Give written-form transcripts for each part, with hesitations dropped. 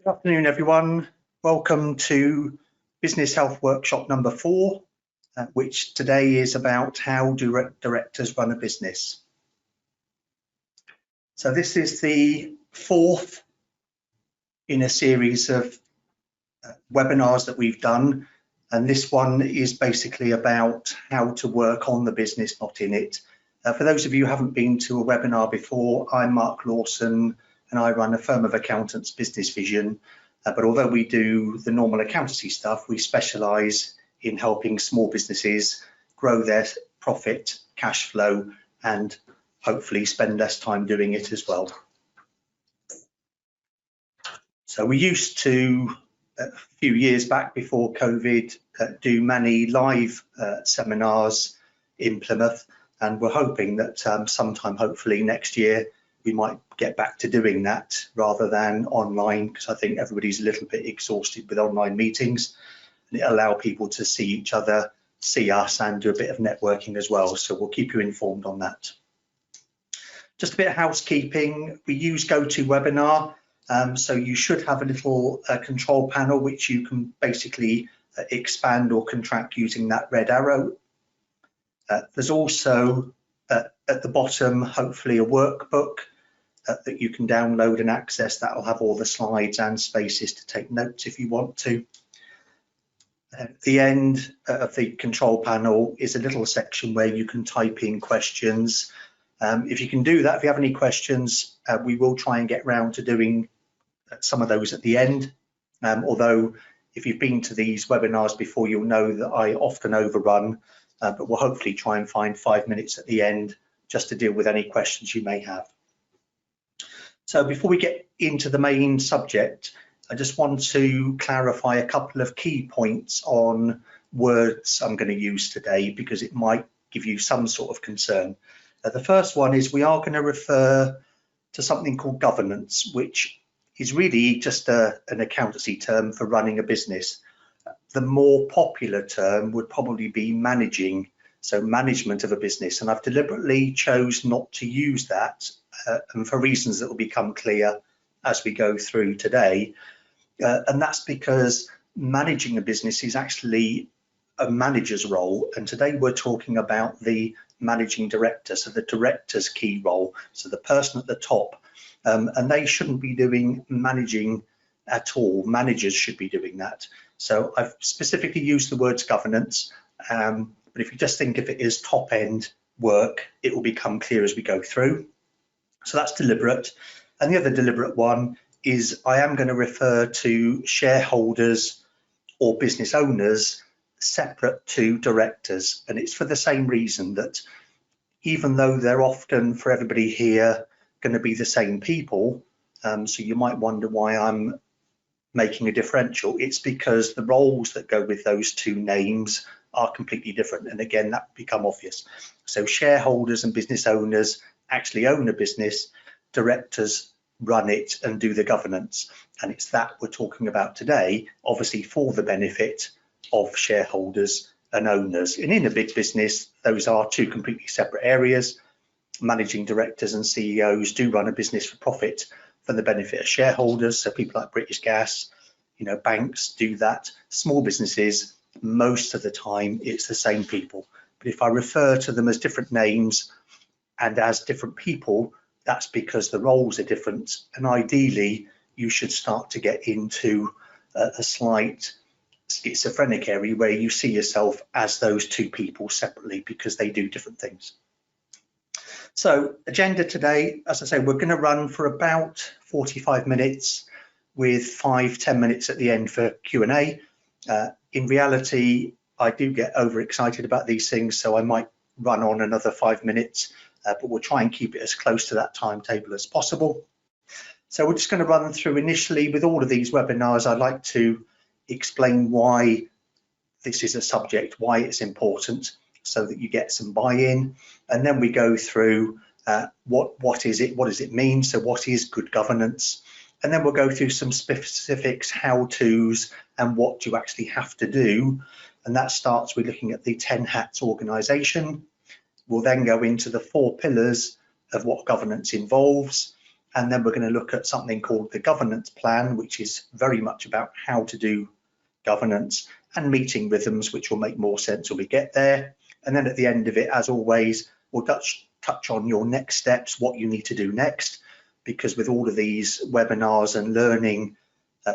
Good afternoon, everyone. Welcome to Business Health Workshop number 4, which today is about how directors run a business. So this is the 4th in a series of webinars that we've done, and this one is basically about how to work on the business, not in it. For those of you who haven't been to a webinar before, I'm Mark Lawson and I run a firm of accountants, Business Vision. But although we do the normal accountancy stuff, we specialise in helping small businesses grow their profit, cash flow, and hopefully spend less time doing it as well. So we used to, a few years back before COVID, do many live seminars in Plymouth, and we're hoping that sometime hopefully next year we might get back to doing that rather than online, because I think everybody's a little bit exhausted with online meetings, and it allow people to see each other, see us, and do a bit of networking as well. So we'll keep you informed on that. Just a bit of housekeeping. We use GoToWebinar, so you should have a little control panel which you can basically expand or contract using that red arrow. There's also at the bottom, hopefully, a workbook that you can download and access. That will have all the slides and spaces to take notes if you want to. At the end of the control panel is a little section where you can type in questions. If you can do that, if you have any questions, we will try and get round to doing some of those at the end. Although if you've been to these webinars before, you'll know that I often overrun, but we'll hopefully try and find 5 minutes at the end just to deal with any questions you may have. So before we get into the main subject, I just want to clarify a couple of key points on words I'm going to use today, because it might give you some sort of concern. The first one is we are going to refer to something called governance, which is really just an accountancy term for running a business. The more popular term would probably be managing, so management of a business, and I've deliberately chose not to use that, and for reasons that will become clear as we go through today. And that's because managing a business is actually a manager's role, and today we're talking about the managing director, so the director's key role, so the person at the top, and they shouldn't be doing managing at all. Managers should be doing that. So I've specifically used the words governance, but if you just think of it as top end work, it will become clear as we go through. So that's deliberate. And the other deliberate one is I am going to refer to shareholders or business owners separate to directors. And it's for the same reason that even though they're often, for everybody here, going to be the same people, so you might wonder why I'm making a differential. It's because the roles that go with those two names are completely different, and again that become obvious. So shareholders and business owners actually own a business, directors run it and do the governance, and it's that we're talking about today, obviously for the benefit of shareholders and owners. And in a big business, those are two completely separate areas. Managing directors and CEOs do run a business for profit for the benefit of shareholders, so people like British Gas, banks do that. Small businesses, most of the time it's the same people, but if I refer to them as different names and as different people, that's because the roles are different, and ideally you should start to get into a slight schizophrenic area where you see yourself as those two people separately because they do different things. So agenda today, as I say, we're going to run for about 45 minutes with 5-10 minutes at the end for Q&A. In reality, I do get overexcited about these things, so I might run on another 5 minutes, but we'll try and keep it as close to that timetable as possible. So we're just going to run through initially with all of these webinars. I'd like to explain why this is a subject, why it's important, so that you get some buy-in, and then we go through what is it, what does it mean, so what is good governance, and then we'll go through some specifics, how-tos, and what you actually have to do, and that starts with looking at the 10 hats organization. We'll then go into the 4 pillars of what governance involves, And then we're going to look at something called the governance plan, which is very much about how to do governance, and meeting rhythms, which will make more sense when we get there. And then at the end of it, as always, we'll touch on your next steps, what you need to do next, because with all of these webinars and learning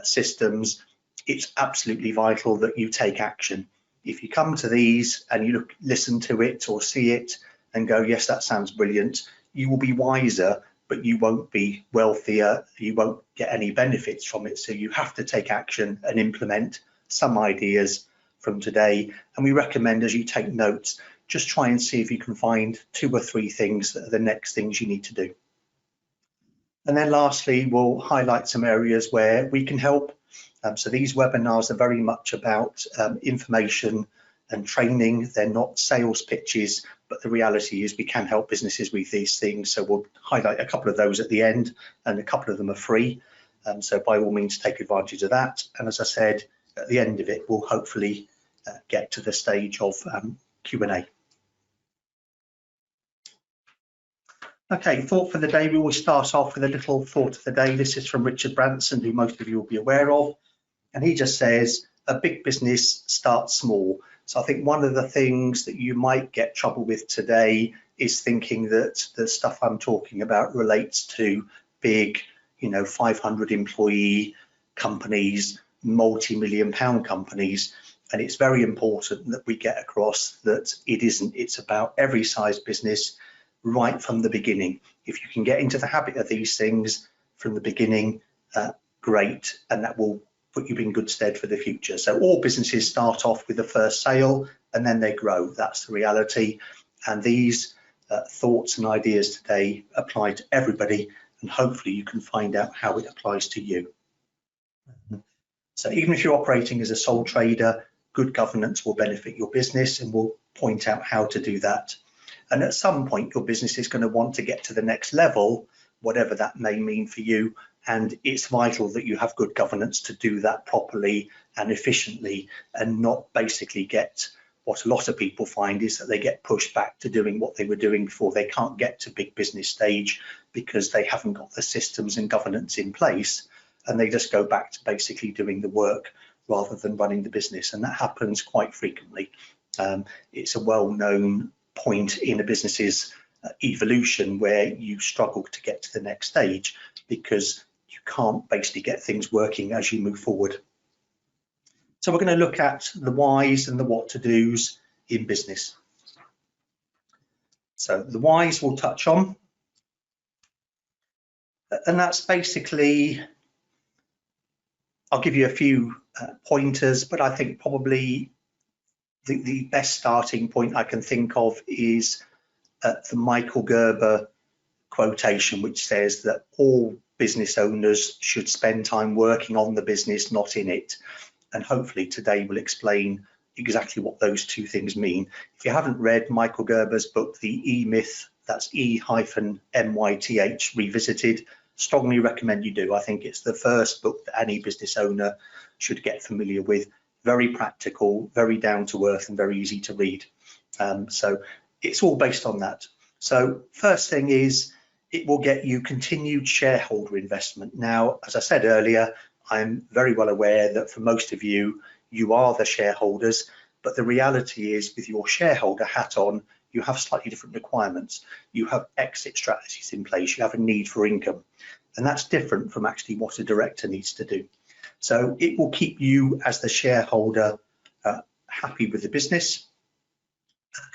systems, it's absolutely vital that you take action. If you come to these and you listen to it or see it and go, yes, that sounds brilliant, you will be wiser, but you won't be wealthier, you won't get any benefits from it. So you have to take action and implement some ideas from today. And we recommend, as you take notes, just try and see if you can find 2 or 3 things that are the next things you need to do. And then lastly, we'll highlight some areas where we can help. So these webinars are very much about information and training. They're not sales pitches, but the reality is we can help businesses with these things. So we'll highlight a couple of those at the end, and a couple of them are free. So by all means, take advantage of that. And as I said, at the end of it, we'll hopefully get to the stage of Q&A. Okay, thought for the day. We will start off with a little thought of the day. This is from Richard Branson, who most of you will be aware of. And he just says, a big business starts small. So I think one of the things that you might get trouble with today is thinking that the stuff I'm talking about relates to big, 500 employee companies, multi-million pound companies. And it's very important that we get across that it isn't. It's about every size business right from the beginning. If you can get into the habit of these things from the beginning, great, and that will put you in good stead for the future. So all businesses start off with the first sale and then they grow. That's the reality. And these thoughts and ideas today apply to everybody, and hopefully you can find out how it applies to you. So even if you're operating as a sole trader, good governance will benefit your business, and we'll point out how to do that. And at some point, your business is going to want to get to the next level, whatever that may mean for you. And it's vital that you have good governance to do that properly and efficiently, and not basically get what a lot of people find is that they get pushed back to doing what they were doing before. They can't get to big business stage because they haven't got the systems and governance in place, and they just go back to basically doing the work rather than running the business. And that happens quite frequently. It's a well-known point in a business's evolution where you struggle to get to the next stage because you can't basically get things working as you move forward. So we're going to look at the whys and the what to do's in business. So the whys we'll touch on, and that's basically, I'll give you a few pointers, but I think probably the best starting point I can think of is the Michael Gerber quotation, which says that all business owners should spend time working on the business, not in it. And hopefully today we'll explain exactly what those two things mean. If you haven't read Michael Gerber's book, The E-Myth, that's E-MYTH Revisited, strongly recommend you do. I think it's the first book that any business owner should get familiar with. Very practical, very down to earth, and very easy to read. So it's all based on that. So first thing is, it will get you continued shareholder investment. Now, as I said earlier, I'm very well aware that for most of you, you are the shareholders, but the reality is with your shareholder hat on, you have slightly different requirements. You have exit strategies in place, you have a need for income, and that's different from actually what a director needs to do. So it will keep you as the shareholder happy with the business.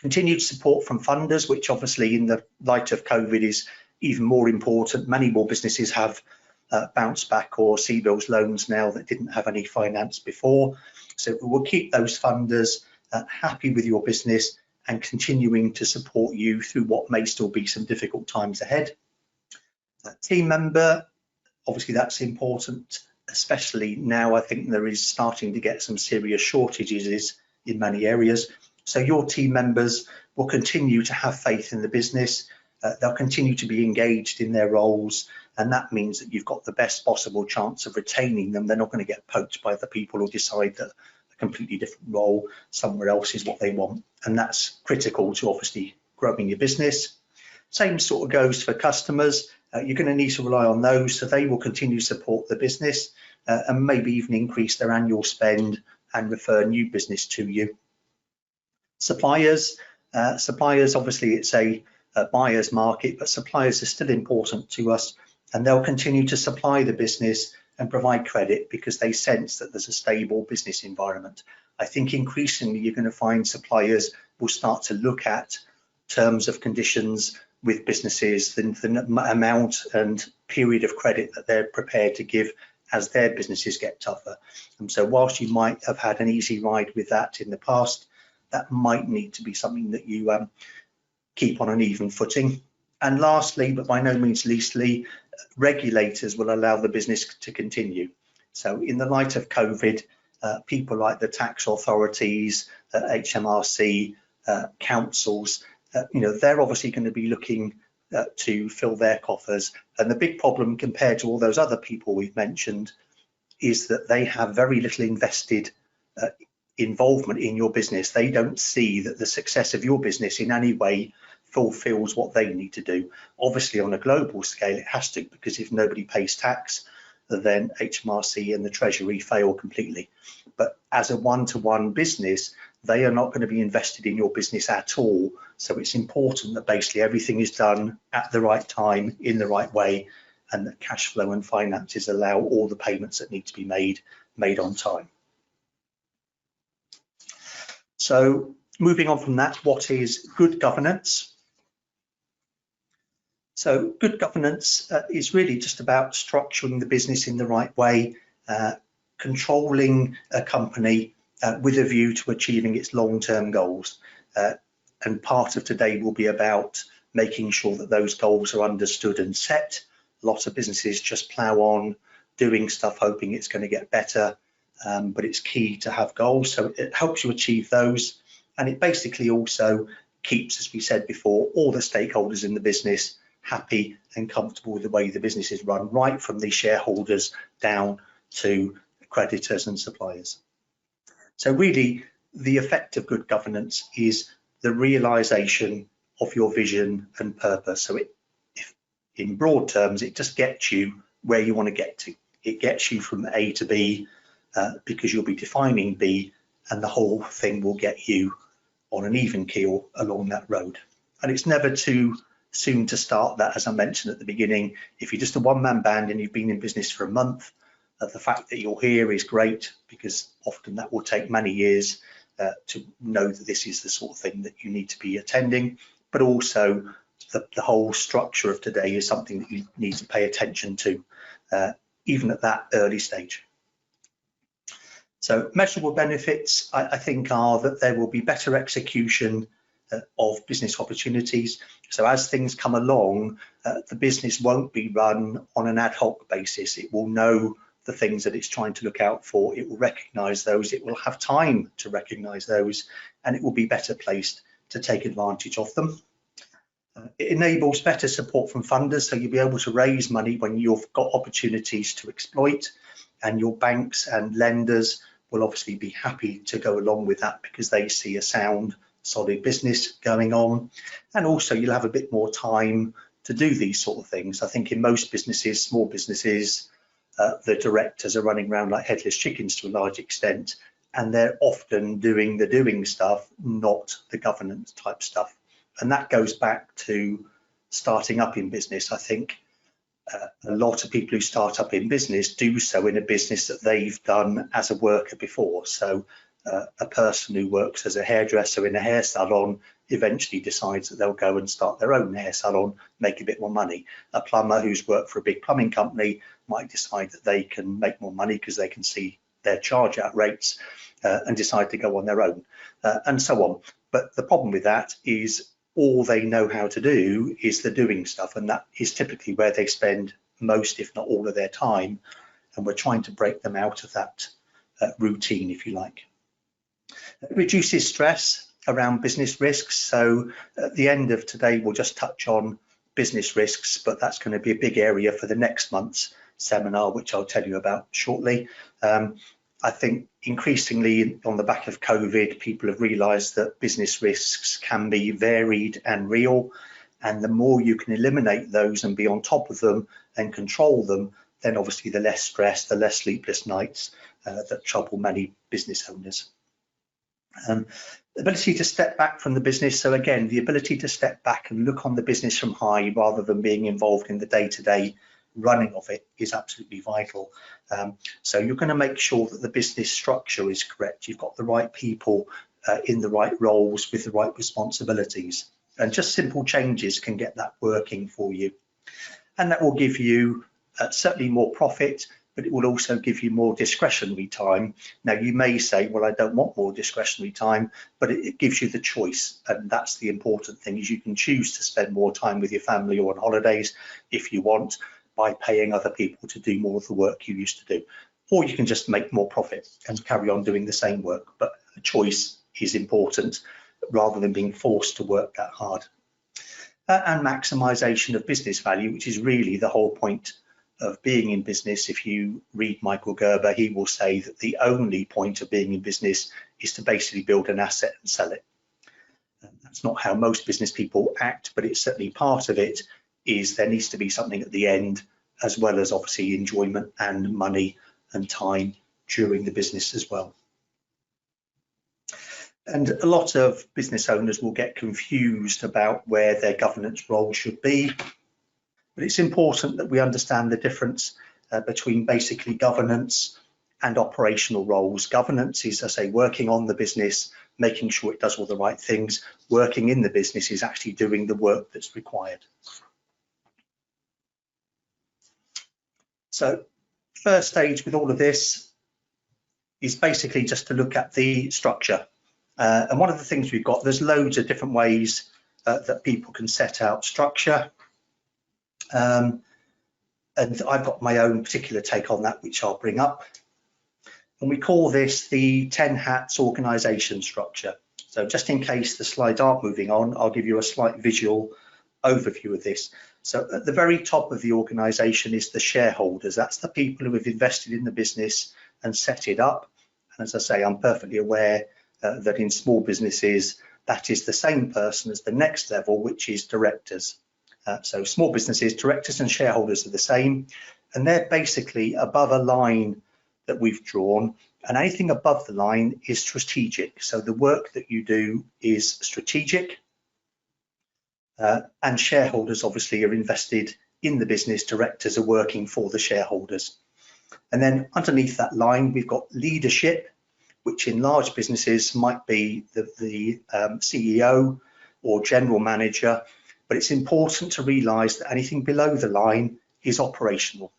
Continued support from funders, which obviously in the light of COVID is even more important. Many more businesses have bounce back or CBILS loans now that didn't have any finance before. So we will keep those funders happy with your business and continuing to support you through what may still be some difficult times ahead. Team member, obviously that's important, especially now. I think there is starting to get some serious shortages in many areas. So your team members will continue to have faith in the business. They'll continue to be engaged in their roles, and that means that you've got the best possible chance of retaining them. They're not going to get poached by the people who decide that a completely different role somewhere else is what they want, and that's critical to obviously growing your business. Same sort of goes for customers. you're going to need to rely on those, so they will continue to support the business and maybe even increase their annual spend and refer new business to you. Suppliers, obviously it's a buyer's market, but suppliers are still important to us, and they'll continue to supply the business and provide credit because they sense that there's a stable business environment. I think increasingly you're going to find suppliers will start to look at terms of conditions with businesses, the amount and period of credit that they're prepared to give as their businesses get tougher. And so whilst you might have had an easy ride with that in the past, that might need to be something that you keep on an even footing. And lastly, but by no means leastly, regulators will allow the business to continue. So in the light of COVID, people like the tax authorities, HMRC, councils, they're obviously going to be looking to fill their coffers. And the big problem compared to all those other people we've mentioned is that they have very little invested involvement in your business. They don't see that the success of your business in any way fulfills what they need to do. Obviously on a global scale it has to, because if nobody pays tax, then HMRC and the Treasury fail completely. But as a one-to-one business, they are not going to be invested in your business at all. So it's important that basically everything is done at the right time, in the right way, and that cash flow and finances allow all the payments that need to be made on time. So moving on from that, what is good governance? So good governance is really just about structuring the business in the right way, controlling a company with a view to achieving its long-term goals. And part of today will be about making sure that those goals are understood and set. Lots of businesses just plow on doing stuff hoping it's going to get better, but it's key to have goals, so it helps you achieve those. And it basically also keeps, as we said before, all the stakeholders in the business happy and comfortable with the way the business is run, right from the shareholders down to creditors and suppliers. So really the effect of good governance is the realization of your vision and purpose. So in broad terms, it just gets you where you want to get to. It gets you from A to B because you'll be defining B, and the whole thing will get you on an even keel along that road. And it's never too soon to start that, as I mentioned at the beginning. If you're just a one-man band and you've been in business for a month, the fact that you're here is great, because often that will take many years to know that this is the sort of thing that you need to be attending. But also the whole structure of today is something that you need to pay attention to, even at that early stage. So measurable benefits, I think, are that there will be better execution of business opportunities. So as things come along, the business won't be run on an ad hoc basis. It will know the things that it's trying to look out for. It will recognize those. It will have time to recognize those, and it will be better placed to take advantage of them. It enables better support from funders, so you'll be able to raise money when you've got opportunities to exploit, and your banks and lenders will obviously be happy to go along with that because they see a sound, solid business going on. And also you'll have a bit more time to do these sort of things. I think in most businesses, small businesses, the directors are running around like headless chickens to a large extent, and they're often doing the doing stuff, not the governance type stuff. And that goes back to starting up in business. I think a lot of people who start up in business do so in a business that they've done as a worker before. So a person who works as a hairdresser in a hair salon eventually decides that they'll go and start their own hair salon, make a bit more money. A plumber who's worked for a big plumbing company might decide that they can make more money because they can see their charge out rates and decide to go on their own, and so on. But the problem with that is all they know how to do is the doing stuff, and that is typically where they spend most, if not all, of their time. And we're trying to break them out of that routine, if you like. It reduces stress around business risks. So at the end of today, we'll just touch on business risks, but that's going to be a big area for the next month's seminar, which I'll tell you about shortly. I think increasingly on the back of COVID, people have realised that business risks can be varied and real, And the more you can eliminate those and be on top of them and control them, then obviously the less stress, the less sleepless nights that trouble many business owners. The ability to step back from the business. So again, the ability to step back and look on the business from high rather than being involved in the day-to-day running of it is absolutely vital. So you're going to make sure that the business structure is correct. You've got the right people in the right roles with the right responsibilities. And just simple changes can get that working for you. And that will give you certainly more profit, but it will also give you more discretionary time. Now, you may say, well, I don't want more discretionary time, but it gives you the choice. And that's the important thing, is you can choose to spend more time with your family or on holidays if you want, by paying other people to do more of the work you used to do. Or you can just make more profit and carry on doing the same work. But a choice is important rather than being forced to work that hard. And maximisation of business value, which is really the whole point of being in business. If you read Michael Gerber, he will say that the only point of being in business is to basically build an asset and sell it. That's not how most business people act, but it's certainly part of it. Is there needs to be something at the end, as well as obviously enjoyment and money and time during the business as well. And a lot of business owners will get confused about where their governance role should be. But it's important that we understand the difference between basically governance and operational roles. Governance is, as I say, working on the business, making sure it does all the right things. Working in the business is actually doing the work that's required. So first stage with all of this is basically just to look at the structure. And one of the things we've got, there's loads of different ways that people can set out structure. And I've got my own particular take on that, which I'll bring up. And we call this the 10 hats organization structure. So just in case the slides aren't moving on, I'll give you a slight visual overview of this. So at the very top of the organization is the shareholders. That's the people who have invested in the business and set it up. And as I say, I'm perfectly aware that in small businesses, that is the same person as the next level, which is directors. So small businesses, directors and shareholders are the same, and they're basically above a line that we've drawn, and anything above the line is strategic. So the work that you do is strategic, and shareholders obviously are invested in the business. Directors are working for the shareholders. And then underneath that line, we've got leadership, which in large businesses might be the CEO or general manager. But it's important to realise that anything below the line is operational.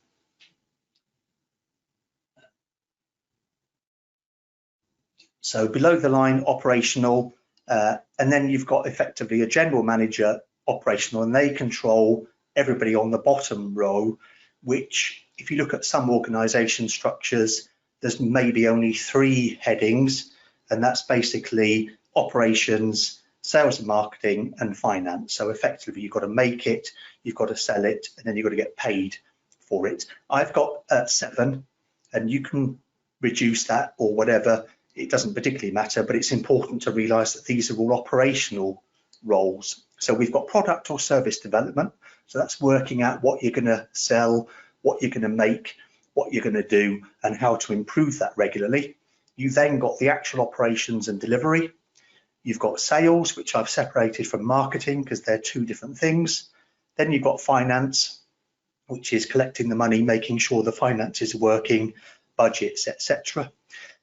So below the line, operational, and then you've got effectively a general manager, operational, and they control everybody on the bottom row, which if you look at some organisation structures, there's maybe only 3 headings, and that's basically operations, sales and marketing, and finance. So effectively, you've got to make it, you've got to sell it, and then you've got to get paid for it. I've got 7, and you can reduce that or whatever. It doesn't particularly matter, but it's important to realise that these are all operational roles. So we've got product or service development. So that's working out what you're going to sell, what you're going to make, what you're going to do, and how to improve that regularly. You've then got the actual operations and delivery. You've got sales, which I've separated from marketing because they're 2 different things. Then you've got finance, which is collecting the money, making sure the finances are working, budgets, etc.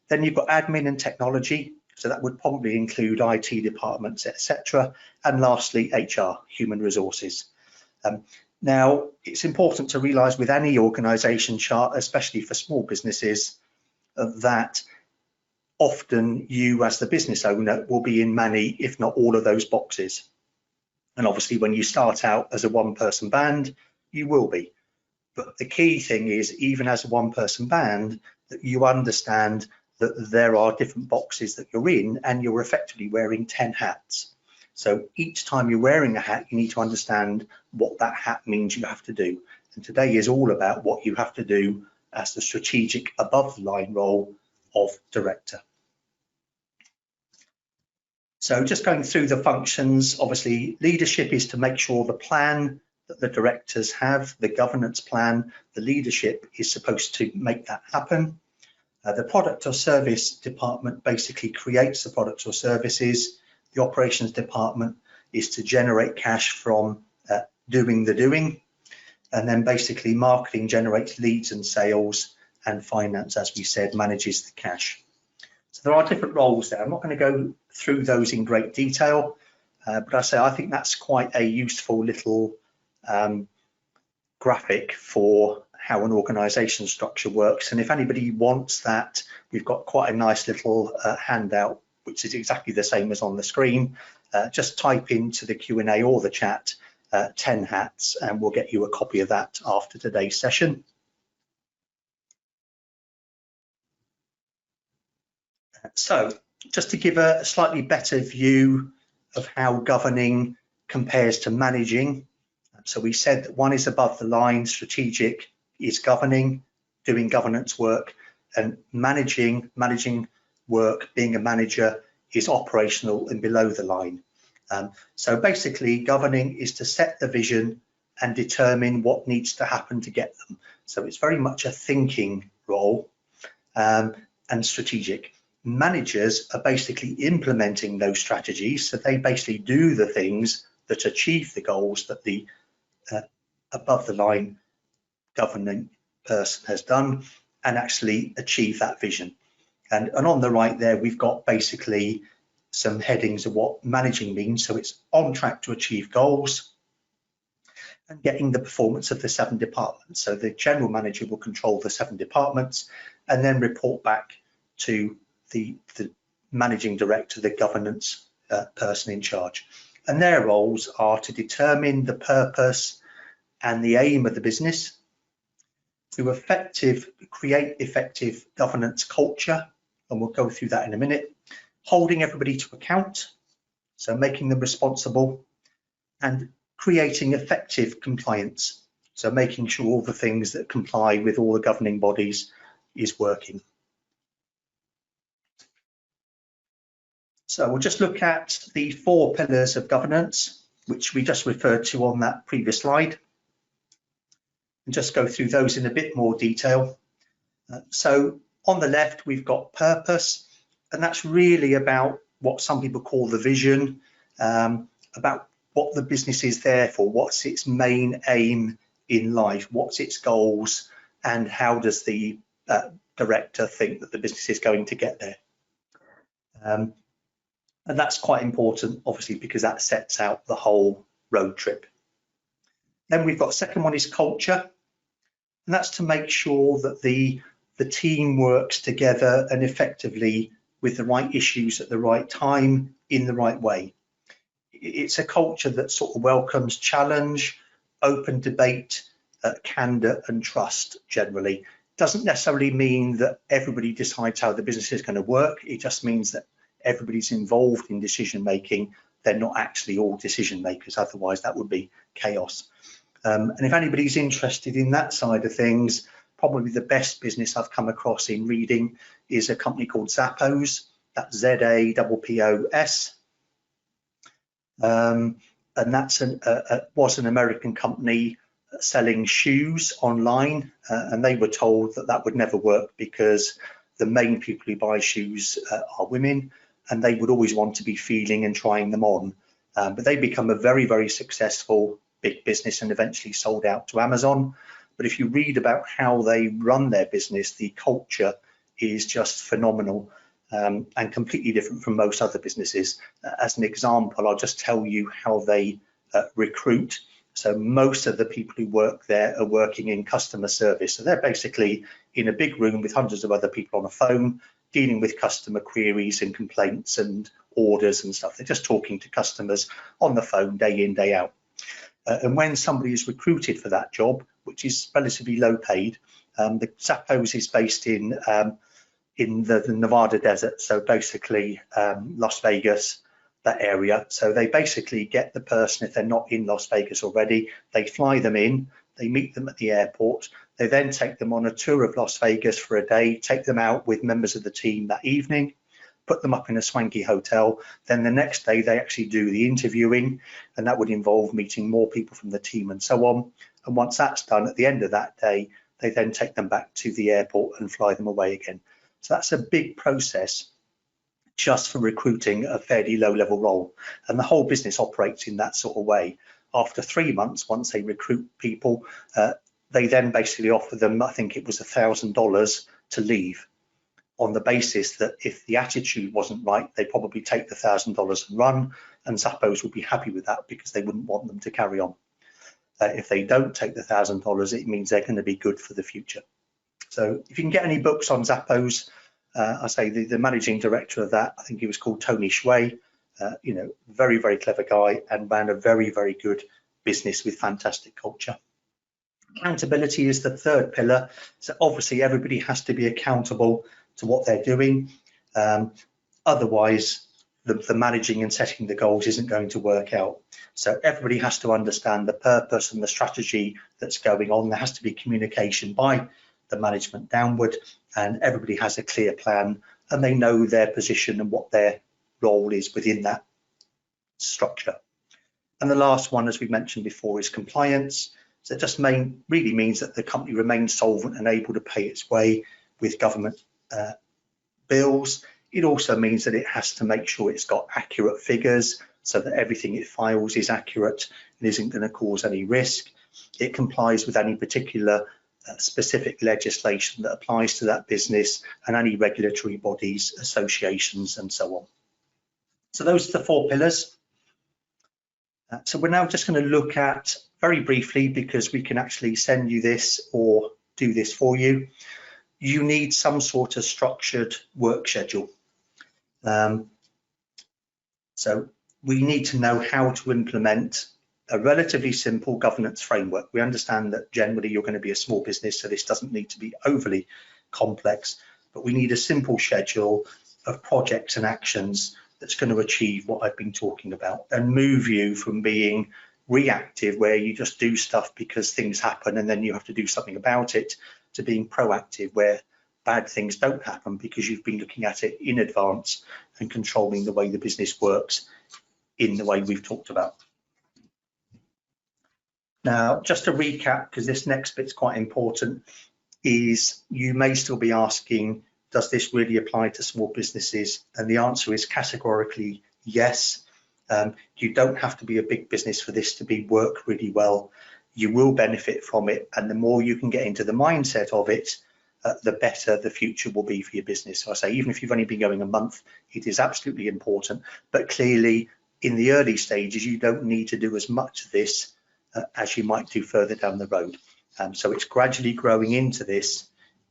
Then you've got admin and technology, so that would probably include IT departments, etc. And lastly, HR, human resources. Now, it's important to realise with any organisation chart, especially for small businesses, that often you as the business owner will be in many, if not all of those boxes. And obviously when you start out as a 1-person band, you will be. But the key thing is, even as a 1-person band, that you understand that there are different boxes that you're in, and you're effectively wearing 10 hats. So each time you're wearing a hat, you need to understand what that hat means you have to do. And today is all about what you have to do as the strategic above the line role of director. So just going through the functions, obviously leadership is to make sure the plan that the directors have, the governance plan, the leadership is supposed to make that happen. The product or service department basically creates the products or services. The operations department is to generate cash from doing the doing. And then basically marketing generates leads and sales, and finance, as we said, manages the cash. So there are different roles there. I'm not going to go through those in great detail, but I think that's quite a useful little graphic for how an organisation structure works. And if anybody wants that, we've got quite a nice little handout, which is exactly the same as on the screen. Just type into the Q&A or the chat 10 hats, and we'll get you a copy of that after today's session. So just to give a slightly better view of how governing compares to managing. So we said that one is above the line, strategic is governing, doing governance work, and managing work, being a manager, is operational and below the line. So basically governing is to set the vision and determine what needs to happen to get them. So it's very much a thinking role, and strategic. Managers are basically implementing those strategies, so they basically do the things that achieve the goals that the above the line governing person has done, and actually achieve that vision. And on the right there, we've got basically some headings of what managing means. So it's on track to achieve goals and getting the performance of the 7 departments. So the general manager will control the 7 departments and then report back to the managing director, the governance person in charge. And their roles are to determine the purpose and the aim of the business, to create effective governance culture, and we'll go through that in a minute, holding everybody to account, so making them responsible, and creating effective compliance, so making sure all the things that comply with all the governing bodies is working. So we'll just look at the 4 pillars of governance, which we just referred to on that previous slide, and just go through those in a bit more detail. So on the left, we've got purpose, and that's really about what some people call the vision, about what the business is there for, what's its main aim in life, what's its goals, and how does the director think that the business is going to get there. And that's quite important, obviously, because that sets out the whole road trip. Then we've got second one is culture, and that's to make sure that the team works together and effectively with the right issues at the right time in the right way. It's a culture that sort of welcomes challenge, open debate, candor and trust generally. Doesn't necessarily mean that everybody decides how the business is going to work. It just means that everybody's involved in decision making. They're not actually all decision makers, otherwise that would be chaos. And if anybody's interested in that side of things, probably the best business I've come across in reading is a company called Zappos. That's Z-A-P-P-O-S. And that's was an American company selling shoes online, and they were told that that would never work because the main people who buy shoes are women, and they would always want to be feeling and trying them on. But they become a very, very successful big business and eventually sold out to Amazon. But if you read about how they run their business, the culture is just phenomenal and completely different from most other businesses. As an example, I'll just tell you how they recruit. So most of the people who work there are working in customer service. So they're basically in a big room with hundreds of other people on a phone, dealing with customer queries and complaints and orders and stuff. They're just talking to customers on the phone day in, day out. And when somebody is recruited for that job, which is relatively low paid, the Zappos is based in the Nevada desert, so basically Las Vegas, that area. So they basically get the person, if they're not in Las Vegas already, they fly them in, they meet them at the airport, they then take them on a tour of Las Vegas for a day, take them out with members of the team that evening, put them up in a swanky hotel. Then the next day they actually do the interviewing, and that would involve meeting more people from the team and so on. And once that's done, at the end of that day, they then take them back to the airport and fly them away again. So that's a big process just for recruiting a fairly low-level role. And the whole business operates in that sort of way. After 3 months, once they recruit people, they then basically offer them, I think it was $1,000 to leave, on the basis that if the attitude wasn't right, they probably take the $1,000 and run, and Zappos would be happy with that because they wouldn't want them to carry on. If they don't take the $1,000, it means they're going to be good for the future. So if you can get any books on Zappos, I say the managing director of that, I think he was called Tony Shui, you know, very, very clever guy, and ran a very, very good business with fantastic culture. Accountability is the third pillar. So obviously everybody has to be accountable to what they're doing. Otherwise, the managing and setting the goals isn't going to work out. So everybody has to understand the purpose and the strategy that's going on. There has to be communication by the management downward, and everybody has a clear plan and they know their position and what their role is within that structure. And the last one, as we mentioned before, is compliance. So it just really means that the company remains solvent and able to pay its way with government bills. It also means that it has to make sure it's got accurate figures so that everything it files is accurate and isn't going to cause any risk. It complies with any particular specific legislation that applies to that business and any regulatory bodies, associations, and so on. So those are the 4 pillars. So we're now just going to look at, very briefly, because we can actually send you this or do this for you, you need some sort of structured work schedule. So we need to know how to implement a relatively simple governance framework. We understand that generally you're going to be a small business, so this doesn't need to be overly complex, but we need a simple schedule of projects and actions that's going to achieve what I've been talking about and move you from being reactive, where you just do stuff because things happen and then you have to do something about it, to being proactive, where bad things don't happen because you've been looking at it in advance and controlling the way the business works in the way we've talked about. Now, just to recap, because this next bit's quite important, is you may still be asking, does this really apply to small businesses? And the answer is categorically yes. You don't have to be a big business for this to work really well. You will benefit from it, and the more you can get into the mindset of it, the better the future will be for your business. So I say, even if you've only been going a month, it is absolutely important, but clearly in the early stages, you don't need to do as much of this as you might do further down the road. So it's gradually growing into this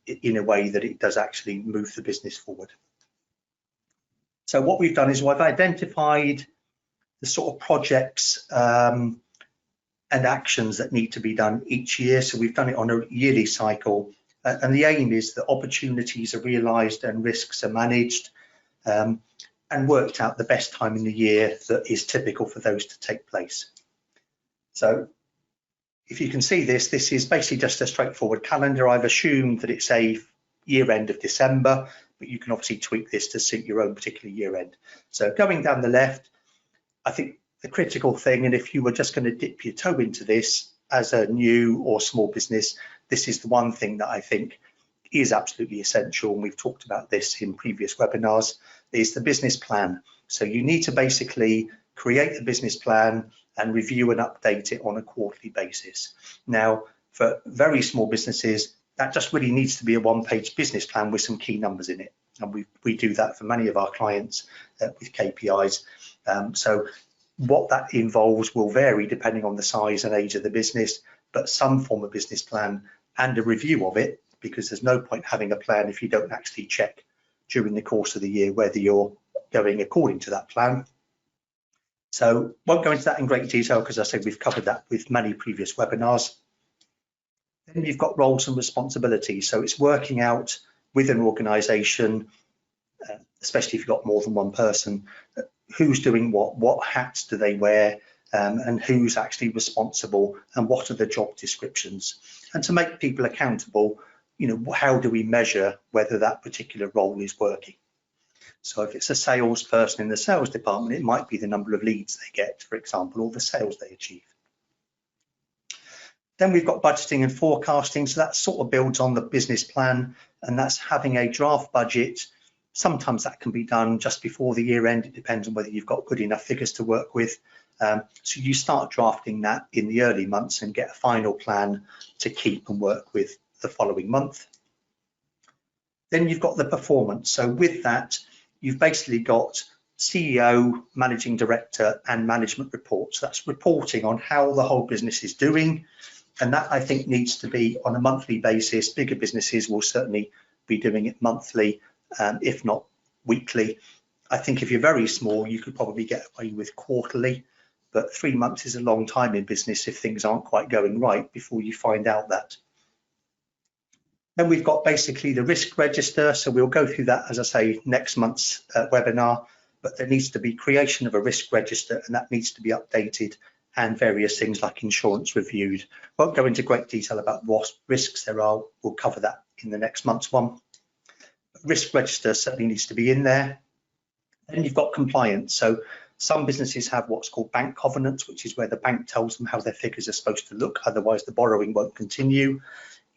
in a way that it does actually move the business forward. So what we've done is we've identified the sort of projects and actions that need to be done each year. So we've done it on a yearly cycle, and the aim is that opportunities are realised and risks are managed, and worked out the best time in the year that is typical for those to take place. So if you can see this, this is basically just a straightforward calendar. I've assumed that it's a year end of December, but you can obviously tweak this to suit your own particular year end. So going down the left, I think the critical thing, and if you were just going to dip your toe into this as a new or small business, this is the one thing that I think is absolutely essential, and we've talked about this in previous webinars, is the business plan. So you need to basically create the business plan and review and update it on a quarterly basis. Now, for very small businesses, that just really needs to be a one-page business plan with some key numbers in it. And we do that for many of our clients with KPIs. So what that involves will vary depending on the size and age of the business, but some form of business plan and a review of it, because there's no point having a plan if you don't actually check during the course of the year whether you're going according to that plan. So won't go into that in great detail because I said we've covered that with many previous webinars. Then you've got roles and responsibilities. So it's working out with an organisation, especially if you've got more than one person, who's doing what hats do they wear, and who's actually responsible, and what are the job descriptions. And to make people accountable, you know, how do we measure whether that particular role is working? So if it's a salesperson in the sales department, it might be the number of leads they get, for example, or the sales they achieve. Then we've got budgeting and forecasting. So that sort of builds on the business plan, and that's having a draft budget. Sometimes that can be done just before the year end. It depends on whether you've got good enough figures to work with. So you start drafting that in the early months and get a final plan to keep and work with the following month. Then you've got the performance. So with that, you've basically got CEO, managing director, and management reports. That's reporting on how the whole business is doing. And that, I think, needs to be on a monthly basis. Bigger businesses will certainly be doing it monthly, if not weekly. I think if you're very small, you could probably get away with quarterly, but 3 months is a long time in business if things aren't quite going right before you find out that. Then we've got basically the risk register. So we'll go through that, as I say, next month's webinar, but there needs to be creation of a risk register, and that needs to be updated, and various things like insurance reviewed. Won't go into great detail about what risks there are. We'll cover that in the next month's one. Risk register certainly needs to be in there. Then you've got compliance. So some businesses have what's called bank covenants, which is where the bank tells them how their figures are supposed to look. Otherwise, the borrowing won't continue.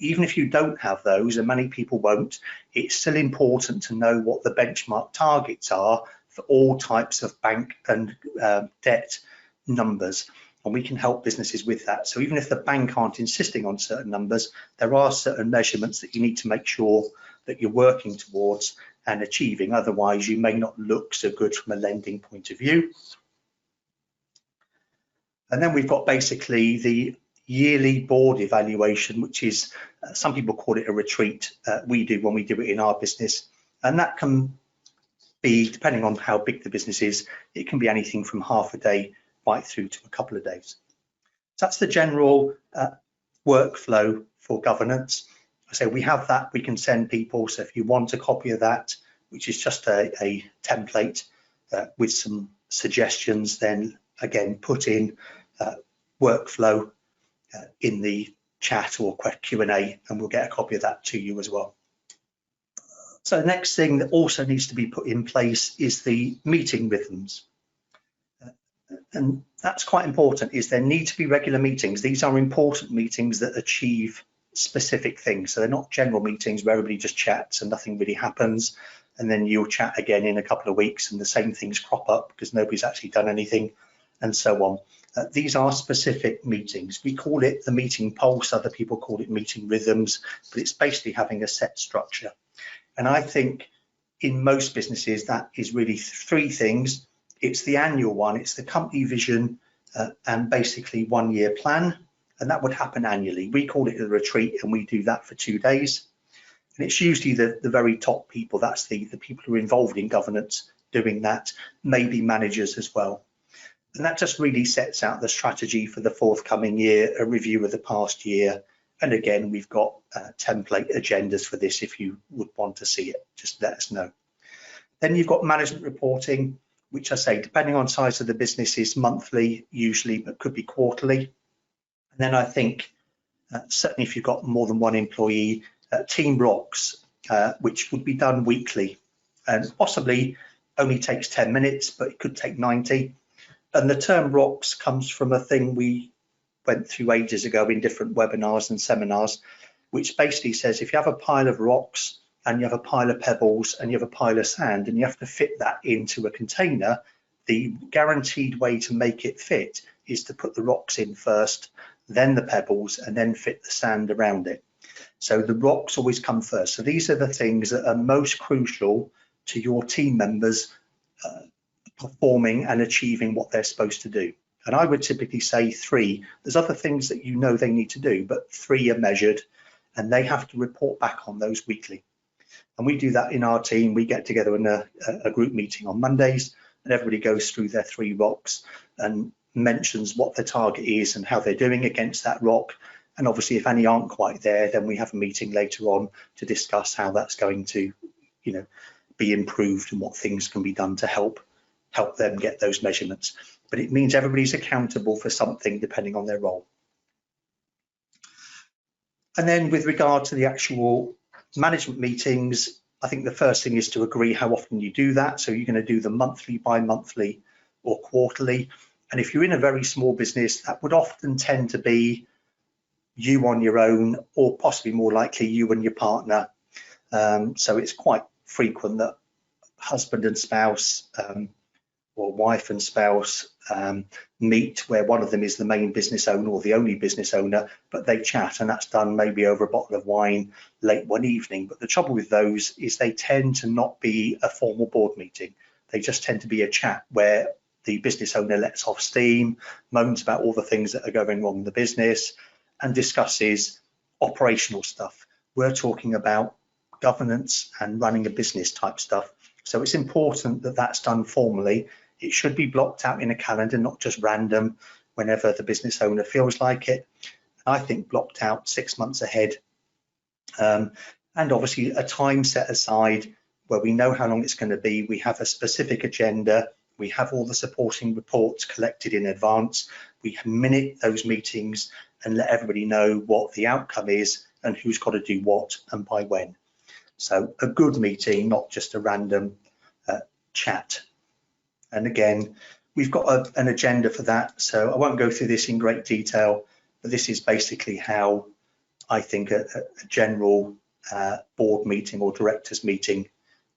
Even if you don't have those, and many people won't, it's still important to know what the benchmark targets are for all types of bank and debt numbers. And we can help businesses with that. So even if the bank aren't insisting on certain numbers, there are certain measurements that you need to make sure that you're working towards and achieving. Otherwise, you may not look so good from a lending point of view. And then we've got basically the yearly board evaluation, which is, some people call it a retreat. We do when we do it in our business. And that can be, depending on how big the business is, it can be anything from half a day right through to a couple of days. So that's the general workflow for governance. I say we have that, we can send people. So if you want a copy of that, which is just a template with some suggestions, then again, put in workflow in the chat or Q&A, and we'll get a copy of that to you as well. So the next thing that also needs to be put in place is the meeting rhythms. And that's quite important, is there need to be regular meetings. These are important meetings that achieve specific things. So they're not general meetings where everybody just chats and nothing really happens, and then you'll chat again in a couple of weeks and the same things crop up because nobody's actually done anything, and so on. These are specific meetings. We call it the meeting pulse, other people call it meeting rhythms, but it's basically having a set structure. And I think in most businesses that is really 3 things. It's the annual one, it's the company vision, and basically 1 year plan, and that would happen annually. We call it a retreat, and we do that for 2 days. And it's usually the very top people, that's the people who are involved in governance doing that, maybe managers as well. And that just really sets out the strategy for the forthcoming year, a review of the past year. And again, we've got template agendas for this. If you would want to see it, just let us know. Then you've got management reporting, which I say, depending on size of the business, is monthly usually, but could be quarterly. And then I think certainly if you've got more than 1 employee, Team Rocks, which would be done weekly, and possibly only takes 10 minutes, but it could take 90. And the term rocks comes from a thing we went through ages ago in different webinars and seminars, which basically says if you have a pile of rocks and you have a pile of pebbles and you have a pile of sand and you have to fit that into a container, the guaranteed way to make it fit is to put the rocks in first, then the pebbles, and then fit the sand around it. So the rocks always come first. So these are the things that are most crucial to your team members performing and achieving what they're supposed to do. And I would typically say 3. There's other things that you know they need to do, but 3 are measured and they have to report back on those weekly. And we do that in our team. We get together in a group meeting on Mondays, and everybody goes through their 3 rocks and mentions what their target is and how they're doing against that rock. And obviously if any aren't quite there, then we have a meeting later on to discuss how that's going to, be improved and what things can be done to help them get those measurements. But it means everybody's accountable for something depending on their role. And then with regard to the actual management meetings, I think the first thing is to agree how often you do that. So you're going to do them monthly, bi-monthly, or quarterly. And if you're in a very small business, that would often tend to be you on your own, or possibly more likely you and your partner. So it's quite frequent that husband and spouse or wife and spouse meet, where one of them is the main business owner or the only business owner, but they chat, and that's done maybe over a bottle of wine late one evening. But the trouble with those is they tend to not be a formal board meeting. They just tend to be a chat where the business owner lets off steam, moans about all the things that are going wrong in the business, and discusses operational stuff. We're talking about governance and running a business type stuff. So it's important that that's done formally. It should be blocked out in a calendar, not just random whenever the business owner feels like it. I think blocked out 6 months ahead. And obviously a time set aside where we know how long it's going to be. We have a specific agenda. We have all the supporting reports collected in advance. We can minute those meetings and let everybody know what the outcome is and who's got to do what and by when. So a good meeting, not just a random chat. And again, we've got an agenda for that, so I won't go through this in great detail, but this is basically how I think a general board meeting or directors meeting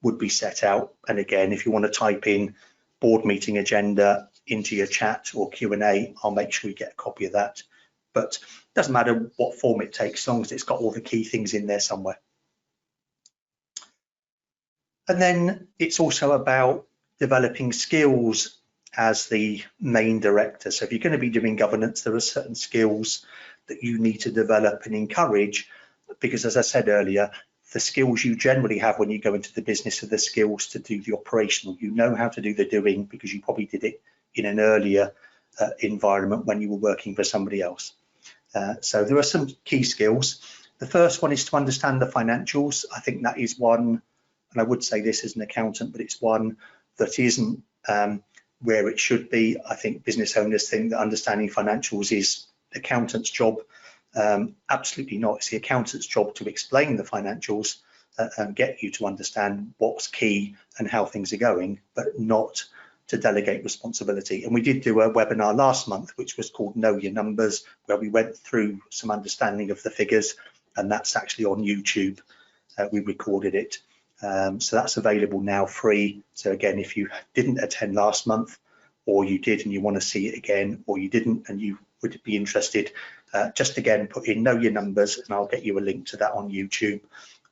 would be set out. And again, if you want to type in board meeting agenda into your chat or Q&A, I'll make sure you get a copy of that. But it doesn't matter what form it takes, as long as it's got all the key things in there somewhere. And then it's also about developing skills as the main director. So if you're going to be doing governance, there are certain skills that you need to develop and encourage, because as I said earlier, the skills you generally have when you go into the business are the skills to do the operational. You know how to do the doing because you probably did it in an earlier environment when you were working for somebody else. So there are some key skills. The first one is to understand the financials. I think that is one, and I would say this as an accountant, but it's one that isn't where it should be. I think business owners think that understanding financials is the accountant's job. Absolutely not. It's the accountant's job to explain the financials and get you to understand what's key and how things are going, but not to delegate responsibility. And we did do a webinar last month, which was called Know Your Numbers, where we went through some understanding of the figures, and that's actually on YouTube. We recorded it. So that's available now free. So again, if you didn't attend last month, or you did and you want to see it again, or you didn't and you would be interested, just again put in Know Your Numbers and I'll get you a link to that on YouTube.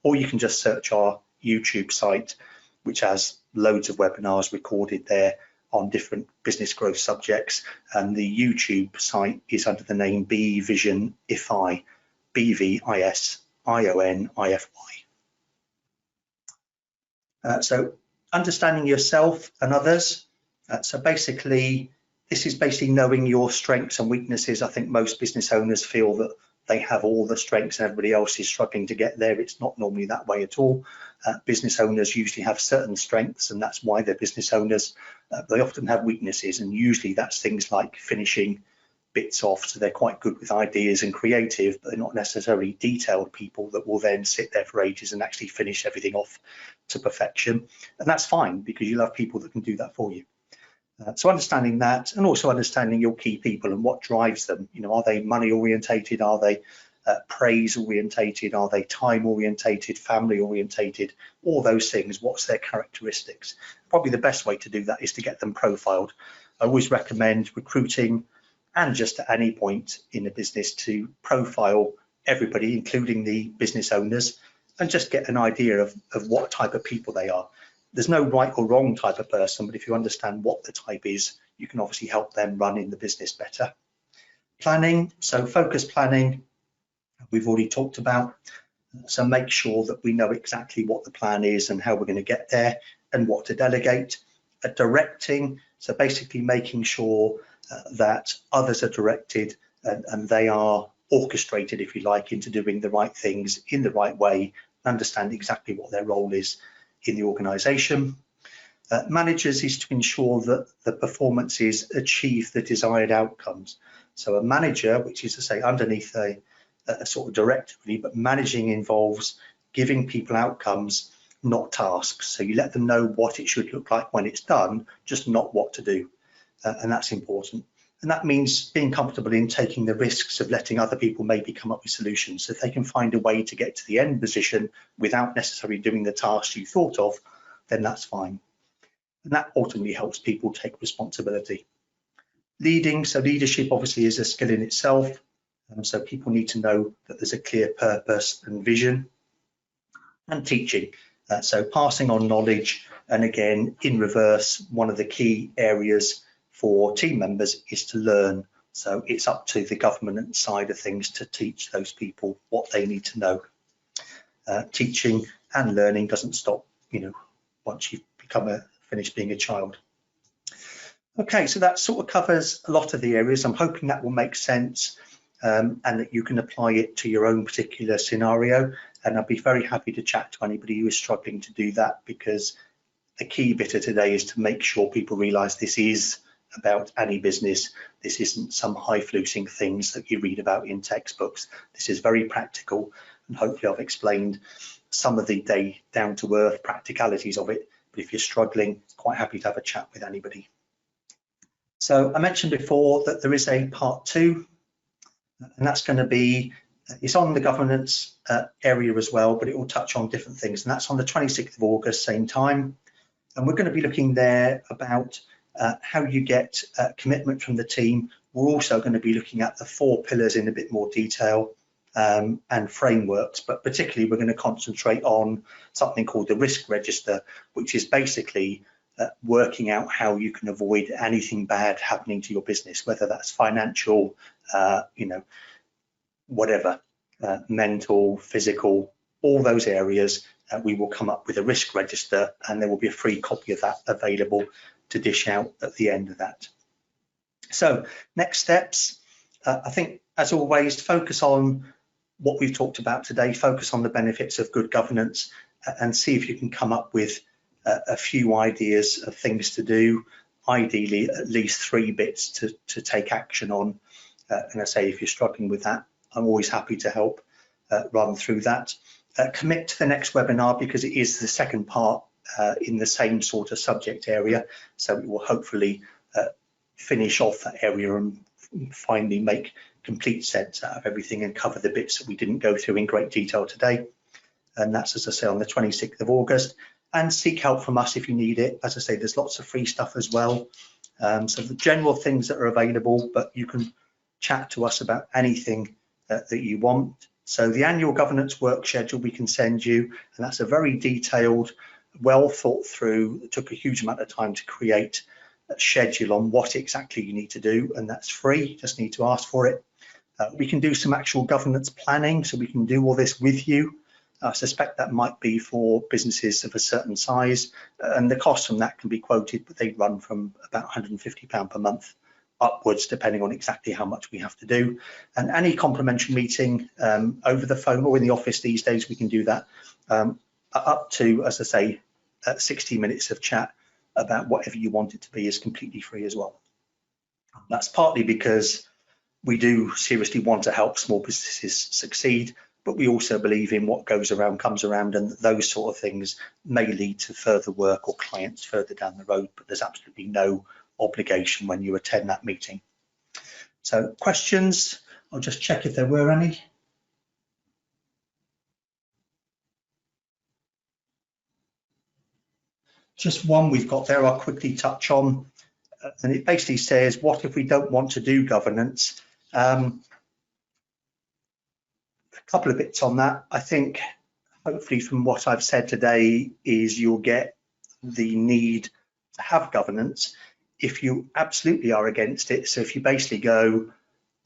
Or you can just search our YouTube site, which has loads of webinars recorded there on different business growth subjects, and the YouTube site is under the name BVision IFI, BVISIONIFY. So understanding yourself and others. So basically, this is basically knowing your strengths and weaknesses. I think most business owners feel that they have all the strengths and everybody else is struggling to get there. It's not normally that way at all. Business owners usually have certain strengths, and that's why they're business owners. They often have weaknesses, and usually that's things like finishing bits off. So they're quite good with ideas and creative, but they're not necessarily detailed people that will then sit there for ages and actually finish everything off to perfection. And that's fine, because you'll have people that can do that for you. So understanding that, and also understanding your key people and what drives them. You know, are they money orientated? Are they praise orientated? Are they time orientated, family orientated? All those things. What's their characteristics? Probably the best way to do that is to get them profiled. I always recommend recruiting, and just at any point in a business, to profile everybody, including the business owners, and just get an idea of what type of people they are. There's no right or wrong type of person, but if you understand what the type is, you can obviously help them run in the business better. Planning, so focus planning, we've already talked about. So make sure that we know exactly what the plan is and how we're going to get there and what to delegate. Directing, so basically making sure that others are directed and they are orchestrated, if you like, into doing the right things in the right way, understand exactly what their role is in the organization. Managers is to ensure that the performances achieve the desired outcomes. So a manager, which is to say underneath a sort of director, really, but managing involves giving people outcomes not tasks. So you let them know what it should look like when it's done, just not what to do. And that's important. And that means being comfortable in taking the risks of letting other people maybe come up with solutions. So if they can find a way to get to the end position without necessarily doing the task you thought of, then that's fine. And that ultimately helps people take responsibility. Leading, so leadership obviously is a skill in itself. So people need to know that there's a clear purpose and vision. And teaching, so passing on knowledge, and again, in reverse, one of the key areas for team members is to learn. So it's up to the government side of things to teach those people what they need to know. Teaching and learning doesn't stop, once you've finished being a child. Okay, so that sort of covers a lot of the areas. I'm hoping that will make sense and that you can apply it to your own particular scenario. And I'd be very happy to chat to anybody who is struggling to do that, because the key bit of today is to make sure people realise this is about any business. This isn't some highfalutin things that you read about in textbooks. This is very practical, and hopefully I've explained some of the down-to-earth practicalities of it. But if you're struggling, quite happy to have a chat with anybody. So I mentioned before that there is a part 2, and that's going to be, it's on the governance area as well, but it will touch on different things, and that's on the 26th of August, same time. And we're going to be looking there about how you get commitment from the team. We're also going to be looking at the 4 pillars in a bit more detail and frameworks, but particularly we're going to concentrate on something called the risk register, which is basically working out how you can avoid anything bad happening to your business, whether that's financial, whatever, mental, physical, all those areas. We will come up with a risk register, and there will be a free copy of that available to dish out at the end of that. So next steps, I think, as always, focus on what we've talked about today, focus on the benefits of good governance, and see if you can come up with a few ideas of things to do, ideally at least 3 bits to take action on. And I say, if you're struggling with that, I'm always happy to help run through that. Commit to the next webinar, because it is the second part in the same sort of subject area. So it will hopefully finish off that area and finally make complete sense out of everything and cover the bits that we didn't go through in great detail today. And that's, as I say, on the 26th of August. And seek help from us if you need it. As I say, there's lots of free stuff as well. So the general things that are available, but you can chat to us about anything that you want. So the annual governance work schedule we can send you, and that's a very detailed, well thought through, it took a huge amount of time to create a schedule on what exactly you need to do, and that's free, just need to ask for it. We can do some actual governance planning, so we can do all this with you. I suspect that might be for businesses of a certain size, and the cost from that can be quoted, but they run from about £150 per month upwards, depending on exactly how much we have to do. And any complimentary meeting over the phone or in the office these days, we can do that up to, as I say, 60 minutes of chat about whatever you want it to be is completely free as well. That's partly because we do seriously want to help small businesses succeed, but we also believe in what goes around comes around, and those sort of things may lead to further work or clients further down the road, but there's absolutely no obligation when you attend that meeting. So questions, I'll just check if there were any. Just one we've got there I'll quickly touch on, and it basically says, what if we don't want to do governance? A couple of bits on that. I think hopefully from what I've said today is you'll get the need to have governance if you absolutely are against it. So if you basically go,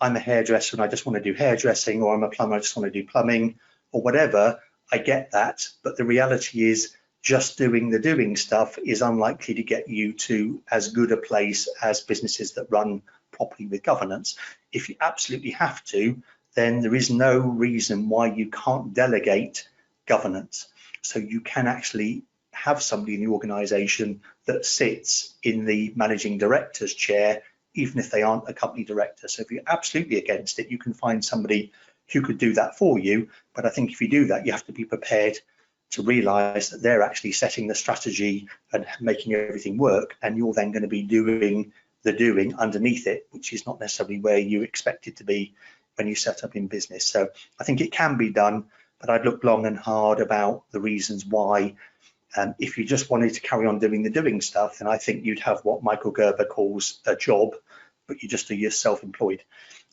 I'm a hairdresser and I just want to do hairdressing, or I'm a plumber, I just want to do plumbing, or whatever, I get that. But the reality is just doing the doing stuff is unlikely to get you to as good a place as businesses that run properly with governance. If you absolutely have to, then there is no reason why you can't delegate governance. So you can actually have somebody in the organization that sits in the managing director's chair, even if they aren't a company director. So if you're absolutely against it, you can find somebody who could do that for you. But I think if you do that, you have to be prepared to realise that they're actually setting the strategy and making everything work, and you're then going to be doing the doing underneath it, which is not necessarily where you expect it to be when you set up in business. So I think it can be done, but I'd look long and hard about the reasons why. If you just wanted to carry on doing the doing stuff, then I think you'd have what Michael Gerber calls a job, but you just do your self-employed.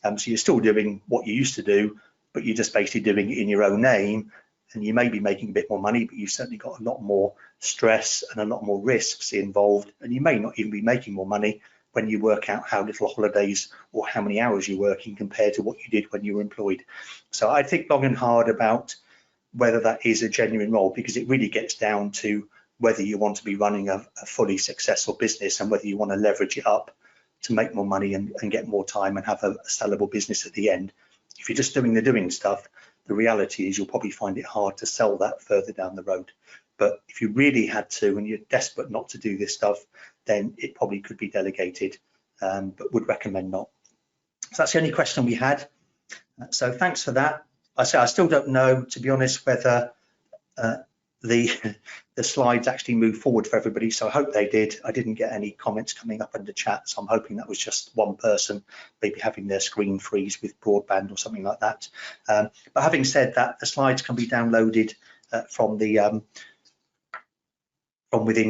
So you're still doing what you used to do, but you're just basically doing it in your own name, and you may be making a bit more money, but you've certainly got a lot more stress and a lot more risks involved, and you may not even be making more money when you work out how little holidays or how many hours you're working compared to what you did when you were employed. So I think long and hard about whether that is a genuine role, because it really gets down to whether you want to be running a fully successful business and whether you want to leverage it up to make more money and get more time and have a sellable business at the end. If you're just doing the doing stuff, the reality is you'll probably find it hard to sell that further down the road. But if you really had to and you're desperate not to do this stuff, then it probably could be delegated, but would recommend not. So that's the only question we had. So thanks for that. I still don't know, to be honest, whether the slides actually move forward for everybody. So I hope they did. I didn't get any comments coming up under chat, so I'm hoping that was just one person maybe having their screen freeze with broadband or something like that. But having said that, the slides can be downloaded from within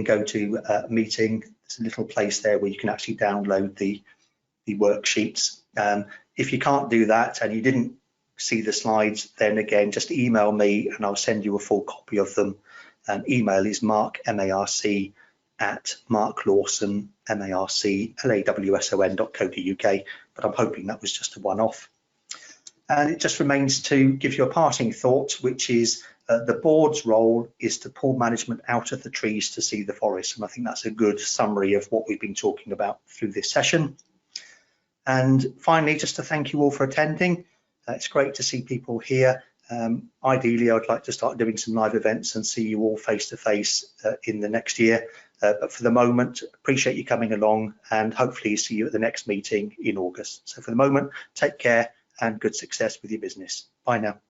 GoToMeeting. There's a little place there where you can actually download the worksheets. If you can't do that and you didn't see the slides, then again, just email me and I'll send you a full copy of them. Email is mark@marklawson.co.uk, but I'm hoping that was just a one-off. And it just remains to give you a parting thought, which is the board's role is to pull management out of the trees to see the forest. And I think that's a good summary of what we've been talking about through this session. And finally, just to thank you all for attending. It's great to see people here. Ideally, I'd like to start doing some live events and see you all face to face in the next year. But for the moment, appreciate you coming along and hopefully see you at the next meeting in August. So for the moment, take care and good success with your business. Bye now.